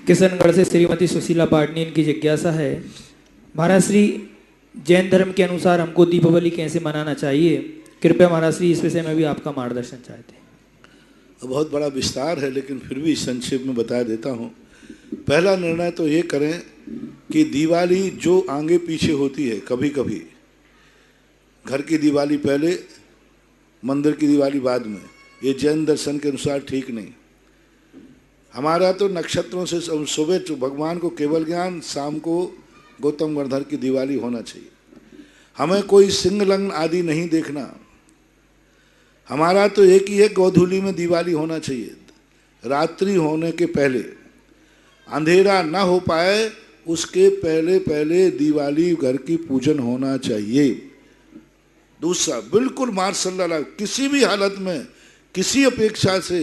किशनगढ़ से श्रीमती सुशीला पाटनी, इनकी जिज्ञासा है, महाराज श्री जैन धर्म के अनुसार हमको दीपावली कैसे मनाना चाहिए? कृपया महाराज श्री इस विषय में भी आपका मार्गदर्शन चाहते हैं। बहुत बड़ा विस्तार है, लेकिन फिर भी संक्षेप में बता देता हूँ। पहला निर्णय तो ये करें कि दिवाली जो आगे पीछे होती है, कभी कभी घर की दिवाली पहले, मंदिर की दिवाली बाद में, ये जैन दर्शन के अनुसार ठीक नहीं। हमारा तो नक्षत्रों से सुबह तो भगवान को केवल ज्ञान, शाम को गौतम गणधर की दिवाली होना चाहिए। हमें कोई सिंह लग्न आदि नहीं देखना। हमारा तो एक ही है, गोधूली में दिवाली होना चाहिए, रात्रि होने के पहले, अंधेरा ना हो पाए उसके पहले पहले दिवाली घर की पूजन होना चाहिए। दूसरा, बिल्कुल मार्शल किसी भी हालत में, किसी अपेक्षा से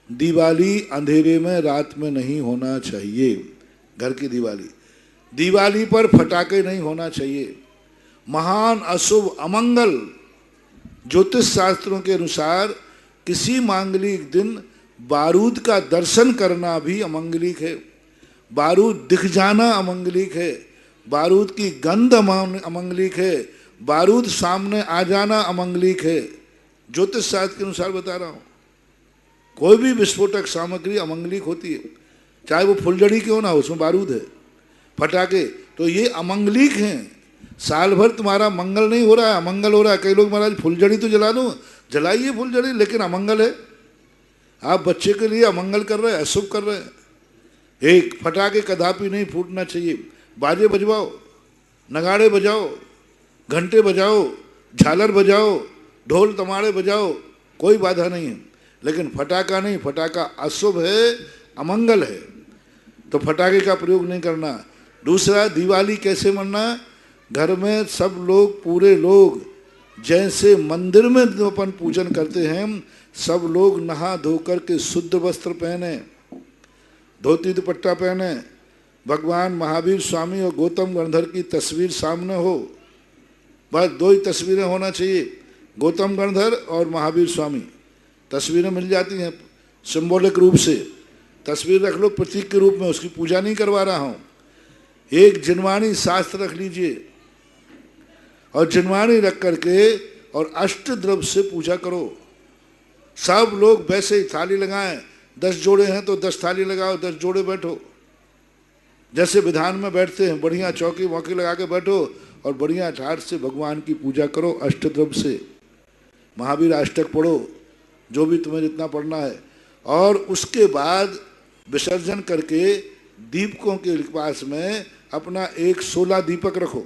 दिवाली अंधेरे में, रात में नहीं होना चाहिए। घर की दिवाली, दिवाली पर फटाके नहीं होना चाहिए। महान अशुभ अमंगल, ज्योतिष शास्त्रों के अनुसार किसी मांगलिक दिन बारूद का दर्शन करना भी अमंगलिक है, बारूद दिख जाना अमंगलिक है, बारूद की गंध अमंगलिक है, बारूद सामने आ जाना अमंगलिक है। ज्योतिष शास्त्र के अनुसार बता रहा हूँ। कोई भी विस्फोटक सामग्री अमंगलिक होती है, चाहे वो फुलझड़ी क्यों ना हो, उसमें बारूद है। फटाके तो ये अमंगलिक हैं। साल भर तुम्हारा मंगल नहीं हो रहा है, अमंगल हो रहा है। कई लोग महाराज फुलझड़ी तो जला दो, जलाइए फुलझड़ी, लेकिन अमंगल है। आप बच्चे के लिए अमंगल कर रहे हैं, अशुभ कर रहे हैं। एक फटाके कदापि नहीं फूटना चाहिए। बाजे बजवाओ, नगाड़े बजाओ, घंटे बजाओ, झालर बजाओ, ढोल तमाड़े बजाओ, कोई बाधा नहीं है, लेकिन फटाका नहीं। फटाका अशुभ है, अमंगल है, तो फटाके का प्रयोग नहीं करना। दूसरा, दिवाली कैसे मनाना? घर में सब लोग, पूरे लोग, जैसे मंदिर में अपन पूजन करते हैं, सब लोग नहा धोकर के शुद्ध वस्त्र पहने, धोती दुपट्टा पहने, भगवान महावीर स्वामी और गौतम गणधर की तस्वीर सामने हो। बस दो ही तस्वीरें होना चाहिए, गौतम गणधर और महावीर स्वामी। तस्वीरें मिल जाती हैं सिंबॉलिक रूप से, तस्वीर रख लो प्रतीक के रूप में, उसकी पूजा नहीं करवा रहा हूँ। एक जिनवाणी शास्त्र रख लीजिए, और जिनवाणी रख करके और अष्टद्रव्य से पूजा करो। सब लोग वैसे ही थाली लगाएं, 10 जोड़े हैं तो 10 थाली लगाओ, 10 जोड़े बैठो, जैसे विधान में बैठते हैं। बढ़िया चौकी वौकी लगा के बैठो और बढ़िया ठाठ से भगवान की पूजा करो अष्टद्रव्य से। महावीर अष्टक पढ़ो, जो भी तुम्हें जितना पढ़ना है, और उसके बाद विसर्जन करके दीपकों के पास में अपना एक 16 दीपक रखो।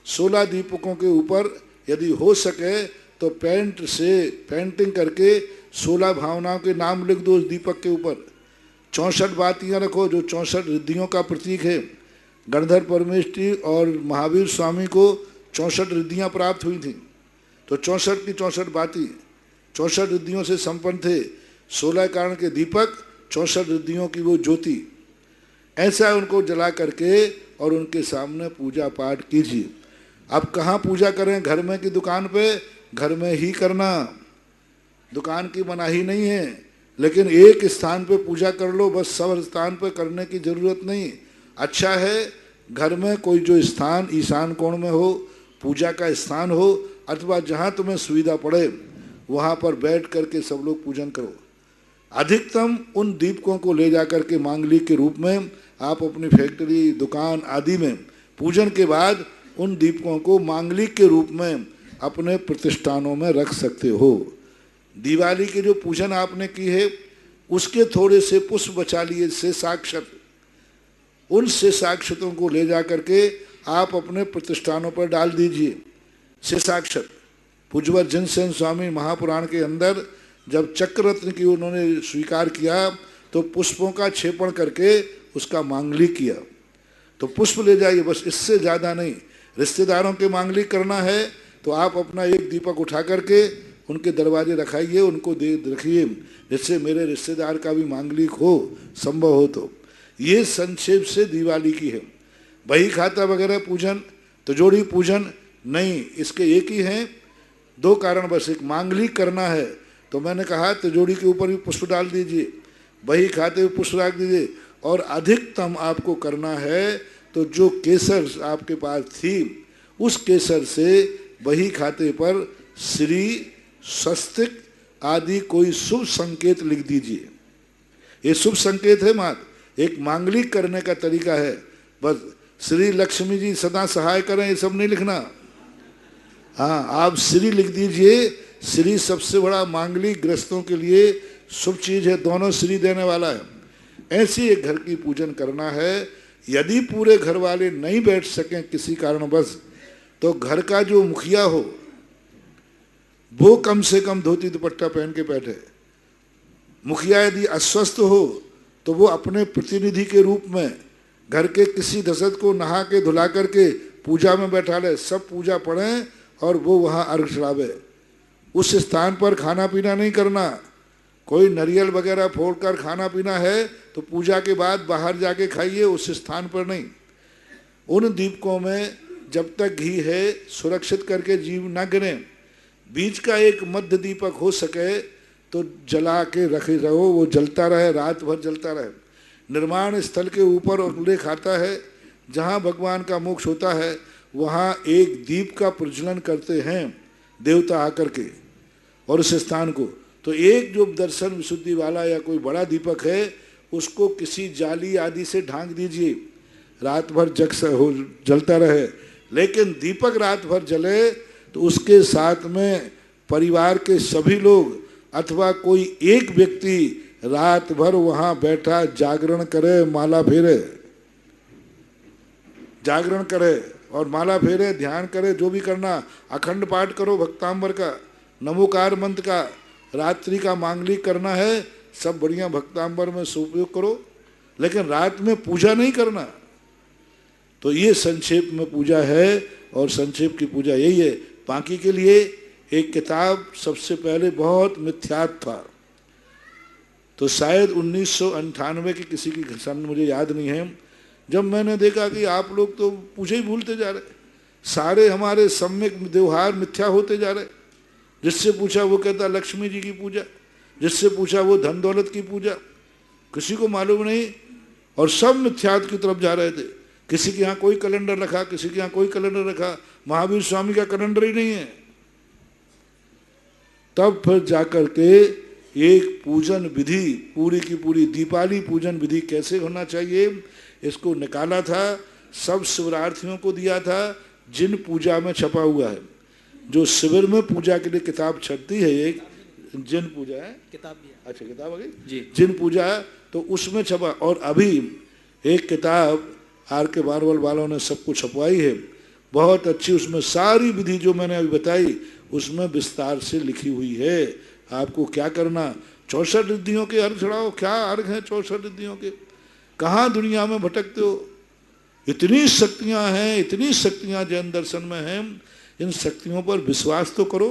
16 दीपकों के ऊपर यदि हो सके तो पेंट से पेंटिंग करके 16 भावनाओं के नाम लिख दो उस दीपक के ऊपर। 64 बातियाँ रखो, जो 64 रिद्धियों का प्रतीक है। गणधर परमेष्ठी और महावीर स्वामी को 64 रिद्धियाँ प्राप्त हुई थी, तो 64 की 64 बाती, 64 रिद्धियों से संपन्न थे। 16 कारण के दीपक, 64 रिद्धियों की वो ज्योति, ऐसा उनको जला करके और उनके सामने पूजा पाठ कीजिए। अब कहाँ पूजा करें? घर में कि दुकान पे? घर में ही करना, दुकान की मनाही नहीं है, लेकिन एक स्थान पे पूजा कर लो बस, सब स्थान पे करने की जरूरत नहीं। अच्छा है घर में कोई जो स्थान ईशान कोण में हो, पूजा का स्थान हो, अथवा जहाँ तुम्हें सुविधा पड़े वहाँ पर बैठ करके सब लोग पूजन करो। अधिकतम उन दीपकों को ले जा करके मांगलिक के रूप में आप अपनी फैक्ट्री, दुकान आदि में पूजन के बाद उन दीपकों को मांगलिक के रूप में अपने प्रतिष्ठानों में रख सकते हो। दिवाली के जो पूजन आपने की है उसके थोड़े से पुष्प बचा लिए, शेषाक्षत, उन शेषाक्षतों को ले जा करके आप अपने प्रतिष्ठानों पर डाल दीजिए। शेषाक्षत पूज्यवर जिनसेन स्वामी महापुराण के अंदर जब चक्ररत्न की उन्होंने स्वीकार किया तो पुष्पों का क्षेपण करके उसका मांगलिक किया। तो पुष्प ले जाइए बस, इससे ज़्यादा नहीं। रिश्तेदारों के मांगलिक करना है तो आप अपना एक दीपक उठा करके उनके दरवाजे रखाइए, उनको दे रखिए, जिससे मेरे रिश्तेदार का भी मांगलिक हो, संभव हो। तो ये संक्षेप से दिवाली की है। बही खाता वगैरह पूजन, तिजोरी पूजन नहीं, इसके एक ही हैं, 2 कारण बस। एक मांगलिक करना है तो मैंने कहा तिजोरी के ऊपर भी पुष्प डाल दीजिए, बही खाते हुए पुष्प रख दीजिए, और अधिकतम आपको करना है तो जो केसर आपके पास थी उस केसर से बही खाते पर श्री, स्वस्तिक आदि कोई शुभ संकेत लिख दीजिए। ये शुभ संकेत है मात्र, एक मांगलिक करने का तरीका है। बस श्री लक्ष्मी जी सदा सहाय करें ये सब नहीं लिखना। हाँ, आप श्री लिख दीजिए। श्री सबसे बड़ा मांगलिक ग्रस्तों के लिए शुभ चीज है, दोनों श्री देने वाला है। ऐसी एक घर की पूजन करना है। यदि पूरे घर वाले नहीं बैठ सकें किसी कारणवश, तो घर का जो मुखिया हो वो कम से कम धोती दुपट्टा पहन के बैठे। मुखिया यदि अस्वस्थ हो तो वो अपने प्रतिनिधि के रूप में घर के किसी दशरथ को नहा के धुला करके पूजा में बैठा ले, सब पूजा पढ़ें और वो वहाँ अर्घ चढ़ावे। उस स्थान पर खाना पीना नहीं करना। कोई नारियल वगैरह फोड़कर खाना पीना है तो पूजा के बाद बाहर जाके खाइए, उस स्थान पर नहीं। उन दीपकों में जब तक घी है सुरक्षित करके जीव न गिरें। बीच का एक मध्य दीपक हो सके तो जला के रखे रहो, वो जलता रहे, रात भर जलता रहे। निर्माण स्थल के ऊपर उल्लेख आता है जहाँ भगवान का मोक्ष होता है वहाँ एक दीप का प्रज्वलन करते हैं देवता आकर के और उस स्थान को। तो एक जो दर्शन विशुद्धि वाला या कोई बड़ा दीपक है उसको किसी जाली आदि से ढांक दीजिए, रात भर जलता रहे। लेकिन दीपक रात भर जले तो उसके साथ में परिवार के सभी लोग अथवा कोई एक व्यक्ति रात भर वहाँ बैठा जागरण करे, माला फेरे, जागरण करे और माला फेरे, ध्यान करे, जो भी करना। अखंड पाठ करो भक्तांबर का, नमोकार मंत्र का, रात्रि का मांगलिक करना है, सब बढ़िया भक्तांबर में उपयोग करो, लेकिन रात में पूजा नहीं करना। तो ये संक्षेप में पूजा है और संक्षेप की पूजा यही है। बाकी के लिए एक किताब सबसे पहले बहुत मिथ्यात था, तो शायद 1998 की किसी की सन मुझे याद नहीं है, जब मैंने देखा कि आप लोग तो पूजा ही भूलते जा रहे, सारे हमारे सम्यक व्यवहार मिथ्या होते जा रहे। जिससे पूछा वो कहता लक्ष्मी जी की पूजा, जिससे पूछा वो धन दौलत की पूजा, किसी को मालूम नहीं, और सब मिथ्यात की तरफ जा रहे थे। किसी के यहाँ कोई कैलेंडर रखा, किसी के यहाँ कोई कैलेंडर रखा, महावीर स्वामी का कैलेंडर ही नहीं है। तब फिर जाकर के एक पूजन विधि पूरी की पूरी दीपावली पूजन विधि कैसे होना चाहिए इसको निकाला था, सब शिवरार्थियों को दिया था, जिन पूजा में छपा हुआ है। जो शिविर में पूजा के लिए किताब छपती है, एक जिन पूजा है किताब भी है। अच्छा किताब आ गई जी, जिन पूजा है तो उसमें छपा। और अभी एक किताब आर के बारवल वालों ने सबको छपवाई है, बहुत अच्छी। उसमें सारी विधि जो मैंने अभी बताई उसमें विस्तार से लिखी हुई है। आपको क्या करना, 64 रिद्धियों के अर्घ चढ़ाओ। क्या अर्घ है 64 रिद्धियों के? कहाँ दुनिया में भटकते हो? इतनी शक्तियां हैं, इतनी शक्तियां जैन दर्शन में हैं। इन शक्तियों पर विश्वास तो करो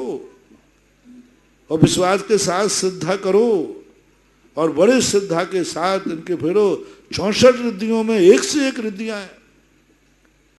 और विश्वास के साथ श्रद्धा करो और बड़े श्रद्धा के साथ इनके फेरो। 64 रिद्धियों में एक से एक रिद्धियां हैं।